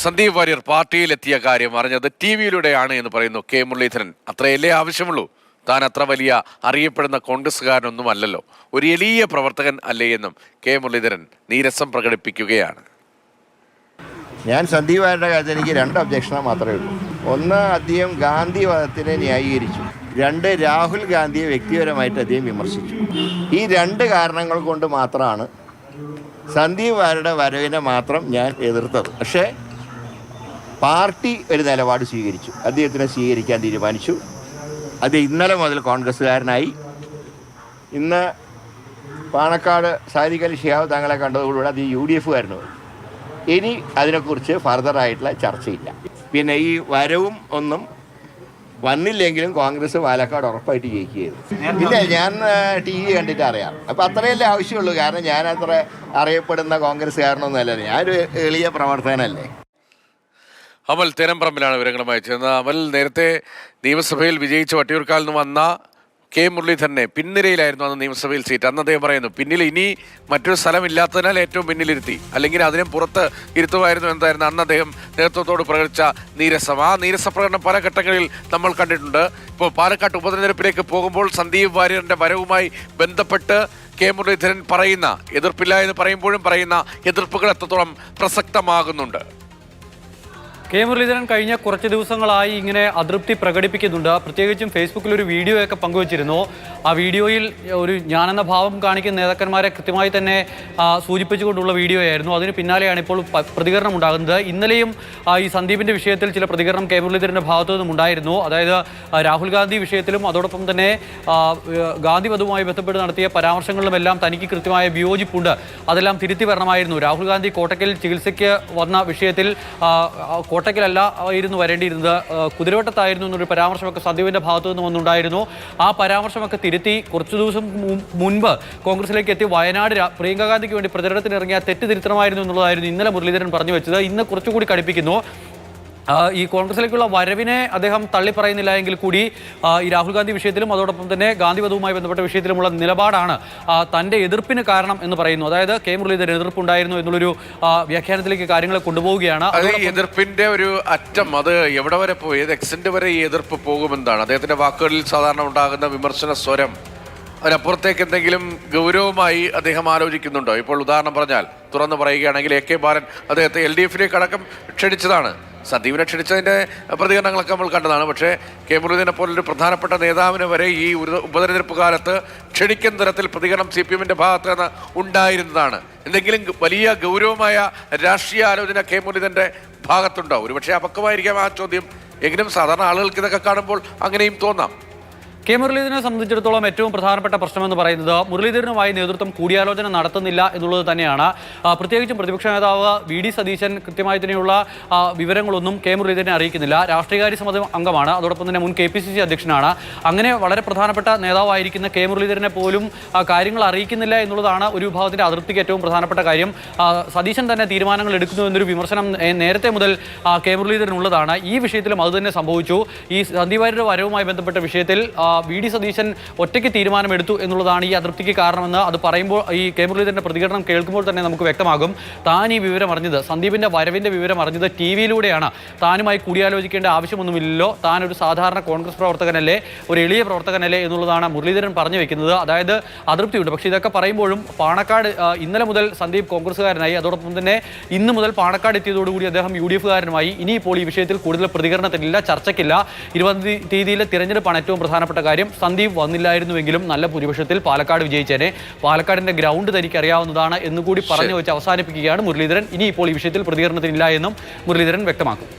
സന്ദീപ് വാര്യർ പാർട്ടിയിലെത്തിയ കാര്യം അറിഞ്ഞത് ടിവിയിലൂടെയാണ് എന്ന് പറയുന്നു കെ മുരളീധരൻ. അത്രയല്ലേ ആവശ്യമുള്ളൂ? താൻ അത്ര വലിയ അറിയപ്പെടുന്ന കോൺഗ്രസ്സുകാരനൊന്നും അല്ലല്ലോ, ഒരു എളിയ പ്രവർത്തകൻ അല്ലേ എന്നും കെ മുരളീധരൻ നീരസം പ്രകടിപ്പിക്കുകയാണ്. ഞാൻ സന്ദീപ് വാര്യരുടെ കാര്യത്തിൽ എനിക്ക് 2 ഒബ്ജക്ഷന് മാത്രമേ ഉള്ളൂ. ഒന്ന്, അദ്ദേഹം ഗാന്ധി വധത്തിനെ ന്യായീകരിച്ചു. 2, രാഹുൽ ഗാന്ധിയെ വ്യക്തിപരമായിട്ട് അദ്ദേഹം വിമർശിച്ചു. ഈ 2 കാരണങ്ങൾ കൊണ്ട് മാത്രമാണ് സന്ദീപ് വാര്യരുടെ വരവിനെ മാത്രം ഞാൻ എതിർത്തത്. പക്ഷേ പാർട്ടി ഒരു നിലപാട് സ്വീകരിച്ചു, അദ്ദേഹത്തിനെ സ്വീകരിക്കാൻ തീരുമാനിച്ചു. അത് ഇന്നലെ മുതൽ കോൺഗ്രസ്സുകാരനായി. ഇന്ന് പാണക്കാട് സാദിഖ് അലി ശിഹാബ് തങ്ങളെ കണ്ടതോടുകൂടി അത് UDF-കാരന് പോയി. ഇനി അതിനെക്കുറിച്ച് ഫർദറായിട്ടുള്ള ചർച്ചയില്ല. പിന്നെ ഈ വരവും ഒന്നും വന്നില്ലെങ്കിലും കോൺഗ്രസ് പാലക്കാട് ഉറപ്പായിട്ട് ജയിക്കുകയായിരുന്നു. ഇല്ല, ഞാൻ TV കണ്ടിട്ട് അറിയാം. അപ്പോൾ അത്രയല്ലേ ആവശ്യമുള്ളൂ. കാരണം ഞാൻ അത്ര അറിയപ്പെടുന്ന കോൺഗ്രസ്സുകാരനൊന്നും അല്ല, ഞാനൊരു എളിയ പ്രവർത്തകനല്ലേ. അമൽ തേരംപറമ്പിലാണ് വിവരങ്ങളുമായി ചേർന്നത്. അമൽ, നേരത്തെ നിയമസഭയിൽ വിജയിച്ച വട്ടിയൂർക്കാലിൽ നിന്ന് വന്ന കെ മുരളീധരനെ പിൻനിരയിലായിരുന്നു അന്ന് നിയമസഭയിൽ സീറ്റ്. അന്ന് അദ്ദേഹം പറയുന്നു പിന്നിൽ ഇനി മറ്റൊരു സ്ഥലമില്ലാത്തതിനാൽ ഏറ്റവും പിന്നിലിരുത്തി, അല്ലെങ്കിൽ അതിനും പുറത്ത് ഇരുത്തുമായിരുന്നു എന്തായിരുന്നു അന്ന് അദ്ദേഹം നേതൃത്വത്തോട് പ്രകടിച്ച നീരസം. ആ നീരസപ്രകടനം പല ഘട്ടങ്ങളിൽ നമ്മൾ കണ്ടിട്ടുണ്ട്. ഇപ്പോൾ പാലക്കാട് ഉപതെരഞ്ഞെടുപ്പിലേക്ക് പോകുമ്പോൾ സന്ദീപ് വാര്യറിന്റെ വരവുമായി ബന്ധപ്പെട്ട് കെ മുരളീധരൻ പറയുന്ന എതിർപ്പില്ല എന്ന് പറയുമ്പോഴും പറയുന്ന എതിർപ്പുകൾ എത്രത്തോളം പ്രസക്തമാകുന്നുണ്ട്? കെ മുരളീധരൻ കഴിഞ്ഞ കുറച്ച് ദിവസങ്ങളായി ഇങ്ങനെ അതൃപ്തി പ്രകടിപ്പിക്കുന്നുണ്ട്. പ്രത്യേകിച്ചും ഫേസ്ബുക്കിൽ ഒരു വീഡിയോയൊക്കെ പങ്കുവച്ചിരുന്നു. ആ വീഡിയോയിൽ ഒരു ഞാനെന്ന ഭാവം കാണിക്കുന്ന നേതാക്കന്മാരെ കൃത്യമായി തന്നെ സൂചിപ്പിച്ചുകൊണ്ടുള്ള വീഡിയോ ആയിരുന്നു. അതിന് പിന്നാലെയാണ് ഇപ്പോൾ പ്രതികരണം ഉണ്ടാകുന്നത്. ഇന്നലെയും ഈ സന്ദീപിൻ്റെ വിഷയത്തിൽ ചില പ്രതികരണം കെ മുരളീധരൻ്റെ ഭാഗത്തു നിന്നും ഉണ്ടായിരുന്നു. അതായത് രാഹുൽ ഗാന്ധി വിഷയത്തിലും അതോടൊപ്പം തന്നെ ഗാന്ധി വധവുമായി ബന്ധപ്പെട്ട് നടത്തിയ പരാമർശങ്ങളിലുമെല്ലാം തനിക്ക് കൃത്യമായ വിയോജിപ്പുണ്ട്, അതെല്ലാം തിരുത്തി വരണമായിരുന്നു. രാഹുൽ ഗാന്ധി കോട്ടക്കൽ ചികിത്സയ്ക്ക് വന്ന വിഷയത്തിൽ കോട്ടക്കലല്ല ആയിരുന്നു വരേണ്ടിയിരുന്നത്, കുതിരവട്ടത്തായിരുന്നു എന്നൊരു പരാമർശമൊക്കെ സന്ദീപിൻ്റെ ഭാഗത്തു നിന്ന് വന്നുണ്ടായിരുന്നു. ആ പരാമർശമൊക്കെ തിരുത്തി കുറച്ചു ദിവസം മുൻപ് കോൺഗ്രസിലേക്ക് എത്തി വയനാട് പ്രിയങ്ക ഗാന്ധിക്ക് വേണ്ടി പ്രചരണത്തിനിറങ്ങിയ തെറ്റ് തിരുത്തണമായിരുന്നു എന്നുള്ളതായിരുന്നു ഇന്നലെ മുരളീധരൻ പറഞ്ഞു വെച്ചത്. ഇന്ന് കുറച്ചുകൂടി കടുപ്പിക്കുന്നു. ഈ കോൺഗ്രസിലേക്കുള്ള വരവിനെ അദ്ദേഹം തള്ളിപ്പറയുന്നില്ല എങ്കിൽ കൂടി ഈ രാഹുൽ ഗാന്ധി വിഷയത്തിലും അതോടൊപ്പം തന്നെ ഗാന്ധി വധവുമായി ബന്ധപ്പെട്ട വിഷയത്തിലുമുള്ള നിലപാടാണ് തൻ്റെ എതിർപ്പിന് കാരണം എന്ന് പറയുന്നു. അതായത് കെ മുരളീധരൻ എതിർപ്പുണ്ടായിരുന്നു എന്നുള്ളൊരു വ്യാഖ്യാനത്തിലേക്ക് കാര്യങ്ങളെ കൊണ്ടുപോവുകയാണ്. എതിർപ്പിന്റെ ഒരു അറ്റം അത് എവിടെ വരെ പോയി, ഏത് എക്സ്റ്റന്റ് വരെ ഈ എതിർപ്പ് പോകുമെന്നാണ് അദ്ദേഹത്തിന്റെ വാക്കുകളിൽ സാധാരണ ഉണ്ടാകുന്ന വിമർശന സ്വരം. അതിനപ്പുറത്തേക്ക് എന്തെങ്കിലും ഗൗരവമായി അദ്ദേഹം ആലോചിക്കുന്നുണ്ടോ? ഇപ്പോൾ ഉദാഹരണം പറഞ്ഞാൽ, തുറന്നു പറയുകയാണെങ്കിൽ AK ബാലൻ അദ്ദേഹത്തെ LDF-ലേക്ക് അടക്കം ക്ഷണിച്ചതാണ്. സന്ദീപിനെ ക്ഷണിച്ചതിൻ്റെ പ്രതികരണങ്ങളൊക്കെ നമ്മൾ കണ്ടതാണ്. പക്ഷേ കെ മുരളീധരനെ പോലൊരു പ്രധാനപ്പെട്ട നേതാവിനെ വരെ ഈ ഉപതെരഞ്ഞെടുപ്പ് കാലത്ത് ക്ഷണിക്കുന്ന തരത്തിൽ പ്രതികരണം CPM-ന്റെ ഭാഗത്ത് നിന്ന് ഉണ്ടായിരുന്നതാണ്. എന്തെങ്കിലും വലിയ ഗൗരവമായ രാഷ്ട്രീയ ആലോചന കെ മുരളീധരൻ്റെ ഭാഗത്തുണ്ടോ? ഒരുപക്ഷെ അപക്വമായിരിക്കാം ആ ചോദ്യം. എങ്കിലും സാധാരണ ആളുകൾക്ക് ഇതൊക്കെ കാണുമ്പോൾ അങ്ങനെയും തോന്നാം. കെ മുരളീധരനെ സംബന്ധിച്ചിടത്തോളം ഏറ്റവും പ്രധാനപ്പെട്ട പ്രശ്നമെന്ന് പറയുന്നത് മുരളീധരനുമായി നേതൃത്വം കൂടിയാലോചന നടത്തുന്നില്ല എന്നുള്ളത് തന്നെയാണ്. പ്രത്യേകിച്ചും പ്രതിപക്ഷ നേതാവ് VD സതീശൻ കൃത്യമായി തന്നെയുള്ള വിവരങ്ങളൊന്നും കെ മുരളീധരനെ അറിയിക്കുന്നില്ല. രാഷ്ട്രീയകാര്യ സമിതി അംഗമാണ്, അതോടൊപ്പം തന്നെ മുൻ KPCC അധ്യക്ഷനാണ്. അങ്ങനെ വളരെ പ്രധാനപ്പെട്ട നേതാവായിരിക്കുന്ന കെ മുരളീധരനെ പോലും കാര്യങ്ങൾ അറിയിക്കുന്നില്ല എന്നുള്ളതാണ് ഒരു വിഭാഗത്തിൻ്റെ അതൃപ്തിക്ക് ഏറ്റവും പ്രധാനപ്പെട്ട കാര്യം. സതീശൻ തന്നെ തീരുമാനങ്ങൾ എടുക്കുന്നു എന്നൊരു വിമർശനം നേരത്തെ മുതൽ കെ മുരളീധരനുള്ളതാണ്. ഈ വിഷയത്തിലും അതുതന്നെ സംഭവിച്ചു. ഈ സന്ദീപ് വാര്യരുടെ വരവുമായി ബന്ധപ്പെട്ട വിഷയത്തിൽ VD സതീശൻ ഒറ്റയ്ക്ക് തീരുമാനമെടുത്തു എന്നുള്ളതാണ് ഈ അതൃപ്തിക്ക് കാരണമെന്ന് അത് പറയുമ്പോൾ ഈ കെ മുരളീധരൻ്റെ പ്രതികരണം കേൾക്കുമ്പോൾ തന്നെ നമുക്ക് വ്യക്തമാകും. താൻ ഈ വിവരം അറിഞ്ഞത്, സന്ദീപിൻ്റെ വരവിൻ്റെ വിവരം അറിഞ്ഞത് TV-യിലൂടെയാണ്. താനുമായി കൂടിയാലോചിക്കേണ്ട ആവശ്യമൊന്നുമില്ലല്ലോ, താനൊരു സാധാരണ കോൺഗ്രസ് പ്രവർത്തകനല്ലേ, ഒരു എളിയ പ്രവർത്തകനല്ലേ എന്നുള്ളതാണ് മുരളീധരൻ പറഞ്ഞു വെക്കുന്നത്. അതായത് അതൃപ്തിയുണ്ട്. പക്ഷേ ഇതൊക്കെ പറയുമ്പോഴും പാണക്കാട് ഇന്നലെ മുതൽ സന്ദീപ് കോൺഗ്രസ്സുകാരനായി, അതോടൊപ്പം തന്നെ ഇന്ന് മുതൽ പാണക്കാട് എത്തിയതോടുകൂടി അദ്ദേഹം UDF-കാരനുമായി. ഇനിയിപ്പോൾ ഈ വിഷയത്തിൽ കൂടുതൽ പ്രതികരണത്തിനില്ല, ചർച്ചയ്ക്കില്ല. 20 തീയതിയിലെ തിരഞ്ഞെടുപ്പാണ് ഏറ്റവും പ്രധാനപ്പെട്ട കാര്യം. സന്ദീപ് വന്നില്ലായിരുന്നുവെങ്കിലും നല്ല ഭൂരിപക്ഷത്തിൽ പാലക്കാട് വിജയിച്ചേനെ. പാലക്കാടിന്റെ ഗ്രൗണ്ട് തനിക്ക് അറിയാവുന്നതാണ് എന്നുകൂടി പറഞ്ഞു വെച്ച് അവസാനിപ്പിക്കുകയാണ് മുരളീധരൻ. ഇനിയിപ്പോൾ ഈ വിഷയത്തിൽ പ്രതികരണത്തിനില്ല എന്നും മുരളീധരൻ വ്യക്തമാക്കും.